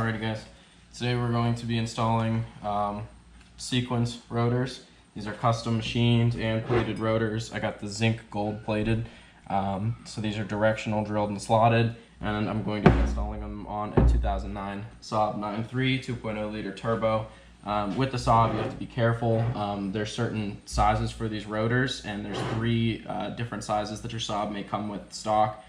Alrighty guys, today we're going to be installing CQuence Rotors. These are custom machined and plated rotors. I got the zinc gold plated. So these are directional, drilled and slotted, and I'm going to be installing them on a 2009 Saab 9.3 2.0 liter turbo. With the Saab, you have to be careful. There's certain sizes for these rotors, and there's three different sizes that your Saab may come with stock.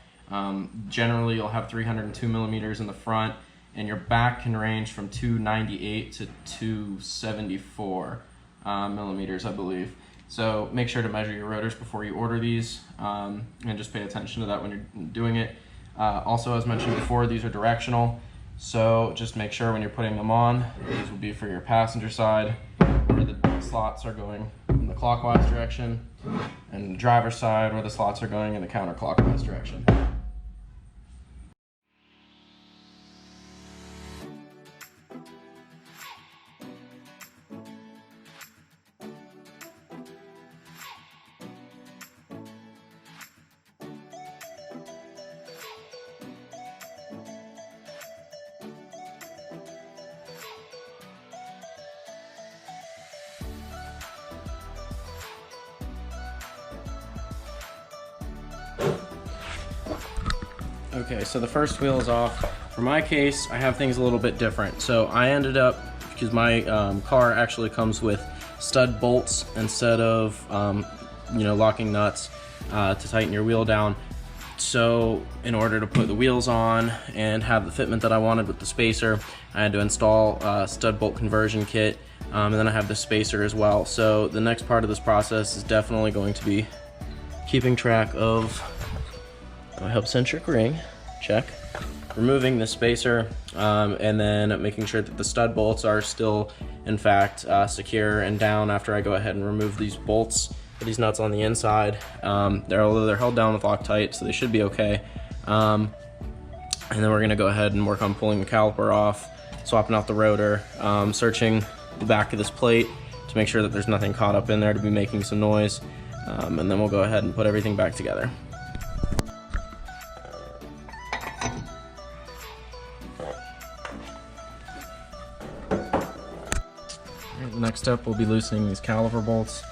Generally, you'll have 302 millimeters in the front, and your back can range from 298 to 274 millimeters, I believe. So make sure to measure your rotors before you order these, and just pay attention to that when you're doing it. Also, as mentioned before, these are directional, so just make sure when you're putting them on, these will be for your passenger side, where the slots are going in the clockwise direction, and the driver's side, where the slots are going in the counterclockwise direction. Okay, so the first wheel is off. For my case, I have things a little bit different. So I ended up, because my car actually comes with stud bolts instead of locking nuts to tighten your wheel down. So in order to put the wheels on and have the fitment that I wanted with the spacer, I had to install a stud bolt conversion kit, and then I have the spacer as well. So the next part of this process is definitely going to be keeping track of my hub-centric ring, check, removing the spacer, and then making sure that the stud bolts are still, in fact, secure and down after I go ahead and remove these bolts, these nuts on the inside. They're held down with Loctite, so they should be okay. And then we're gonna go ahead and work on pulling the caliper off, swapping out the rotor, searching the back of this plate to make sure that there's nothing caught up in there to be making some noise, and then we'll go ahead and put everything back together. The next step will be loosening these caliper bolts.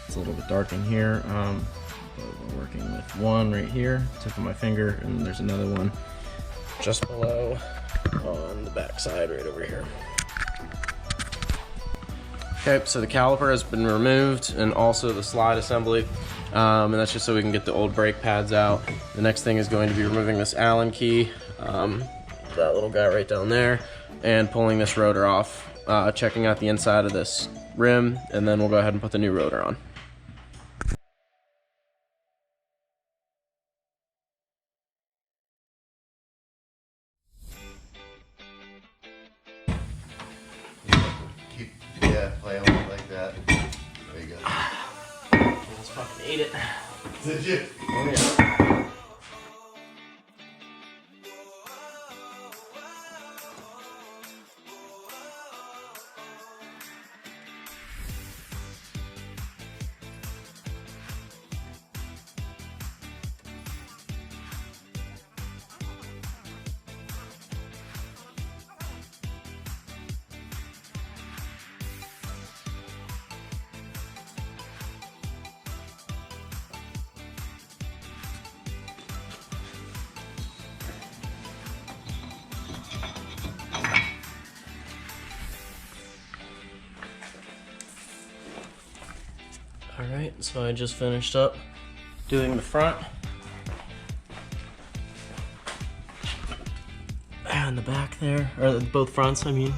It's a little bit dark in here, but we're working with one right here, tip of my finger, and there's another one just below on the back side right over here. Okay, so the caliper has been removed, and also the slide assembly, and that's just so we can get the old brake pads out. The next thing is going to be removing this Allen key, that little guy right down there, and pulling this rotor off. Checking out the inside of this rim, and then we'll go ahead and put the new rotor on. Play on it like that. There you go. Almost fucking ate it. Did you? Oh yeah. Alright, so I just finished up doing the front and the back there, or both fronts, I mean.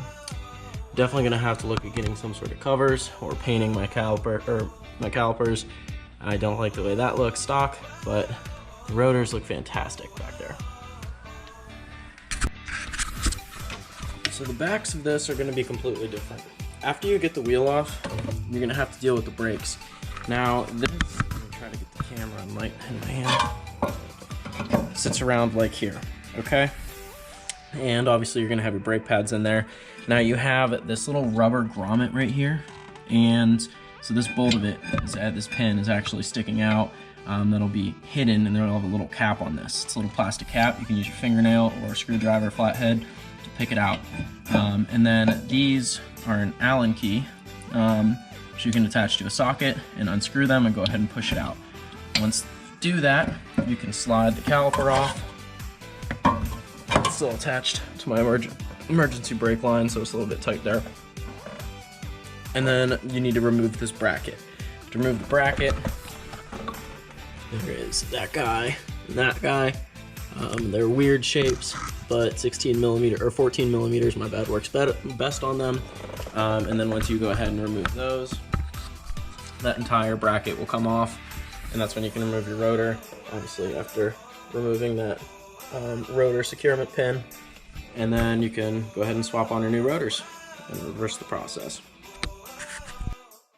Definitely gonna have to look at getting some sort of covers or painting my caliper, or my calipers. I don't like the way that looks stock, but the rotors look fantastic back there. So the backs of this are gonna be completely different. After you get the wheel off, you're gonna have to deal with the brakes. Now this, let me try to get the camera and light in my hand, sits around like here, okay? And obviously you're gonna have your brake pads in there. Now you have this little rubber grommet right here, and so this bolt of it, this pin is actually sticking out. That'll be hidden, and there'll have a little cap on this. It's a little plastic cap. You can use your fingernail or a screwdriver flathead to pick it out. And then these are an Allen key, which you can attach to a socket and unscrew them and go ahead and push it out. Once you do that, you can slide the caliper off. It's still attached to my emergency brake line, so it's a little bit tight there. And then you need to remove this bracket. To remove the bracket, there is that guy and that guy. They're weird shapes, but 16 millimeter or 14 millimeters, my bad, works best on them. And then once you go ahead and remove those, that entire bracket will come off, and that's when you can remove your rotor. Obviously, after removing that rotor securement pin, and then you can go ahead and swap on your new rotors and reverse the process.